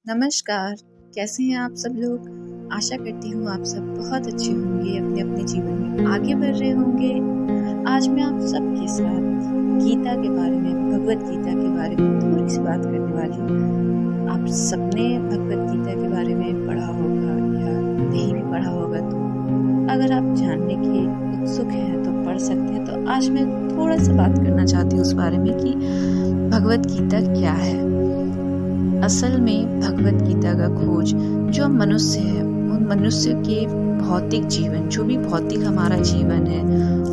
नमस्कार, कैसे हैं आप सब लोग? आशा करती हूँ आप सब बहुत अच्छे होंगे, अपने अपने जीवन में आगे बढ़ रहे होंगे। आज मैं आप सबके साथ गीता के बारे में, भगवत गीता के बारे में थोड़ी सी बात करने वाली हूँ। आप सबने भगवत गीता के बारे में पढ़ा होगा या नहीं भी पढ़ा होगा, तो अगर आप जानने के उत्सुक हैं तो पढ़ सकते हैं। तो आज मैं थोड़ा सा बात करना चाहती हूँ उस बारे में कि भगवत गीता क्या है। असल में भगवत गीता का खोज जो मनुष्य है, उन मनुष्य के भौतिक जीवन, जो भी भौतिक हमारा जीवन है,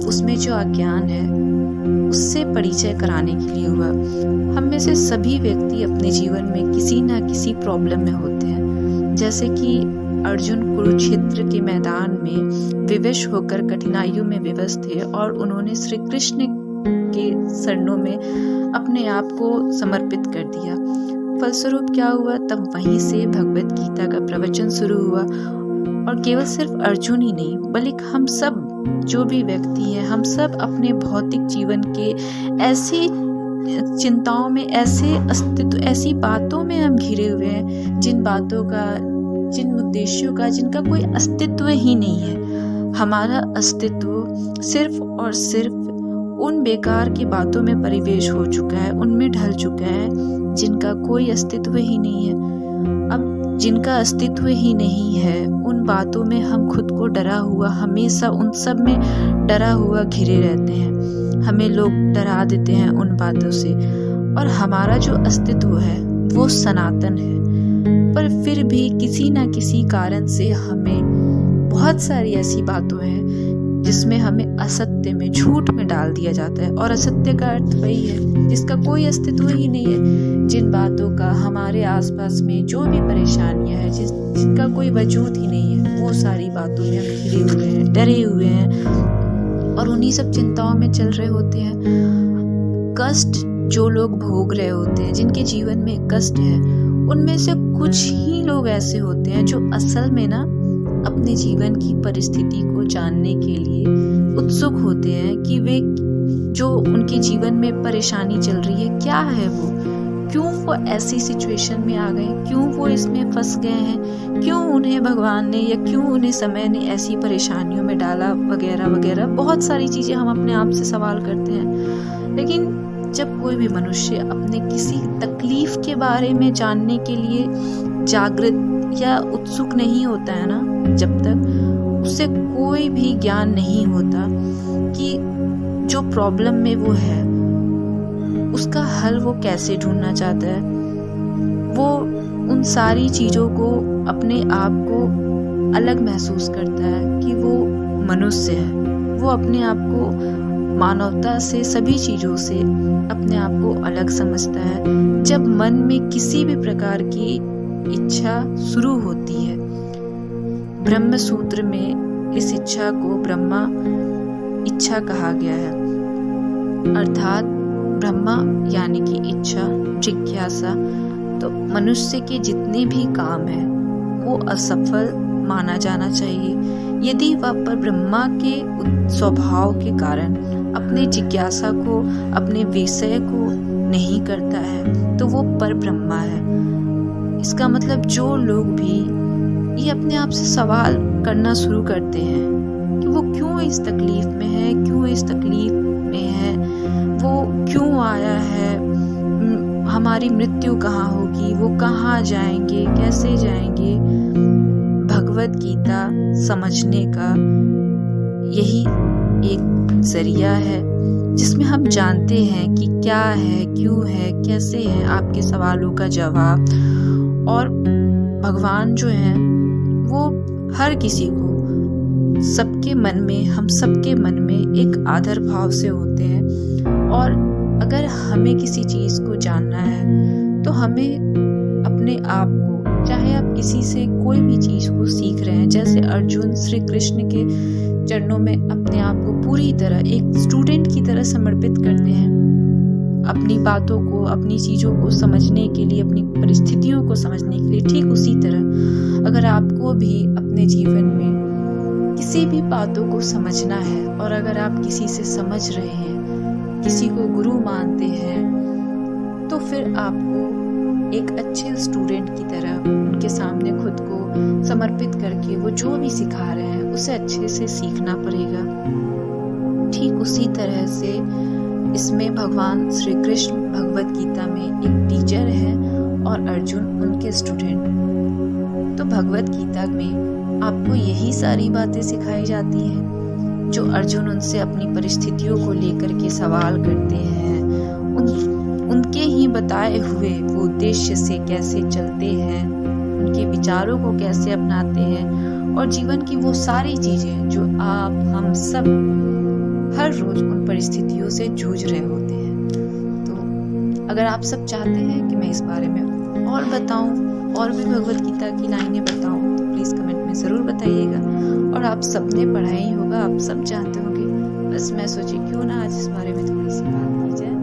उसमें जो अज्ञान है उससे परिचय कराने के लिए हुआ। हम में से सभी व्यक्ति अपने जीवन में किसी न किसी प्रॉब्लम में होते हैं। जैसे कि अर्जुन कुरुक्षेत्र के मैदान में विवश होकर कठिनाइयों में विवश थे और उन्होंने श्री कृष्ण के चरणों में अपने आप को समर्पित कर दिया। फलस्वरूप क्या हुआ, तब वहीं से भगवत गीता का प्रवचन शुरू हुआ। और केवल सिर्फ अर्जुन ही नहीं, बल्कि हम सब जो भी व्यक्ति हैं, हम सब अपने भौतिक जीवन के ऐसी चिंताओं में, ऐसे अस्तित्व, ऐसी बातों में हम घिरे हुए हैं जिन बातों का, जिन उद्देश्यों का, जिनका कोई अस्तित्व ही नहीं है। हमारा अस्तित्व सिर्फ और सिर्फ उन बेकार की बातों में परिवेश हो चुका है, उनमें ढल चुका है जिनका कोई अस्तित्व ही नहीं है। अब जिनका अस्तित्व ही नहीं है, उन बातों में हम खुद को डरा हुआ, हमेशा उन सब में डरा हुआ घिरे रहते हैं। हमें लोग डरा देते हैं उन बातों से, और हमारा जो अस्तित्व है वो सनातन है। पर फिर भी किसी न किसी कारण से हमें बहुत सारी ऐसी बातों हैं जिसमें हमें असत्य में, झूठ में डाल दिया जाता है। और असत्य का अर्थ वही है जिसका कोई अस्तित्व ही नहीं है, जिन बातों का हमारे आसपास में जो भी परेशानियां हैं, जिनका कोई वजूद ही नहीं है, वो सारी बातों में हम घिरे हुए हैं, डरे हुए हैं और उन्हीं सब चिंताओं में चल रहे होते हैं। कष्ट जो लोग भोग रहे होते हैं, जिनके जीवन में कष्ट है, उनमें से कुछ ही लोग ऐसे होते हैं जो असल में ना अपने जीवन की परिस्थिति को जानने के लिए उत्सुक होते हैं कि वे जो उनके जीवन में परेशानी चल रही है, क्या है वो, क्यों वो ऐसी सिचुएशन में आ गए, क्यों वो इसमें फंस गए हैं, क्यों उन्हें भगवान ने या क्यों उन्हें समय ने ऐसी परेशानियों में डाला, वगैरह वगैरह। बहुत सारी चीज़ें हम अपने आप से सवाल करते हैं। लेकिन जब कोई भी मनुष्य अपने किसी तकलीफ के बारे में जानने के लिए जागृत या उत्सुक नहीं होता है ना, जब तक उसे कोई भी ज्ञान नहीं होता कि जो प्रॉब्लम में वो है उसका हल वो कैसे ढूंढना चाहता है, वो उन सारी चीज़ों को, अपने आप को अलग महसूस करता है कि वो मनुष्य है। वो अपने आप को मानवता से, सभी चीज़ों से अपने आप को अलग समझता है। जब मन में किसी भी प्रकार की इच्छा शुरू होती है, ब्रह्म सूत्र में इस इच्छा को ब्रह्मा इच्छा कहा गया है। अर्थात ब्रह्मा यानी कि इच्छा, जिज्ञासा। तो मनुष्य के जितने भी काम हैं वो असफल माना जाना चाहिए यदि वह पर ब्रह्मा के स्वभाव के कारण अपने जिज्ञासा को, अपने विषय को नहीं करता है, तो वो पर ब्रह्मा है। इसका मतलब जो लोग भी ये अपने आप से सवाल करना शुरू करते हैं कि वो क्यों इस तकलीफ में है, क्यों इस तकलीफ में है, वो क्यों आया है, हमारी मृत्यु कहाँ होगी, वो कहाँ जाएंगे, कैसे जाएंगे। भगवत गीता समझने का यही एक जरिया है जिसमें हम जानते हैं कि क्या है, क्यों है, कैसे है, आपके सवालों का जवाब। और भगवान जो हैं वो हर किसी को, सबके मन में, हम सबके मन में एक आदर भाव से होते हैं। और अगर हमें किसी चीज़ को जानना है तो हमें अपने आप को, चाहे आप किसी से कोई भी चीज़ को सीख रहे हैं, जैसे अर्जुन श्री कृष्ण के चरणों में अपने आप को पूरी तरह एक स्टूडेंट की तरह समर्पित करते हैं, अपनी बातों को, अपनी चीज़ों को समझने के लिए, अपनी परिस्थितियों को समझने के लिए। ठीक उसी तरह अगर आपको भी अपने जीवन में किसी भी बातों को समझना है, और अगर आप किसी से समझ रहे हैं, किसी को गुरु मानते हैं, तो फिर आपको एक अच्छे स्टूडेंट की तरह उनके सामने खुद को समर्पित करके वो जो भी सिखा रहे हैं उसे अच्छे से सीखना पड़ेगा। ठीक उसी तरह से इसमें भगवान श्री कृष्ण भगवत गीता में एक टीचर है और अर्जुन उनके स्टूडेंट। तो भगवत गीता में आपको यही सारी बातें सिखाई जाती हैं जो अर्जुन उनसे अपनी परिस्थितियों को लेकर के सवाल करते हैं, उनके ही बताए हुए वो उद्देश्य से कैसे चलते हैं, उनके विचारों को कैसे अपनाते हैं और जीवन की वो सारी चीजें जो आप हम सब हर रोज उन परिस्थितियों से जूझ रहे होते हैं। तो अगर आप सब चाहते हैं कि मैं इस बारे में और बताऊं और भी भगवत गीता की लाइनें बताऊं तो प्लीज कमेंट में जरूर बताइएगा। और आप सबने पढ़ा ही होगा, आप सब जानते होंगे, बस मैं सोची क्यों ना आज इस बारे में थोड़ी सी बात की जाए।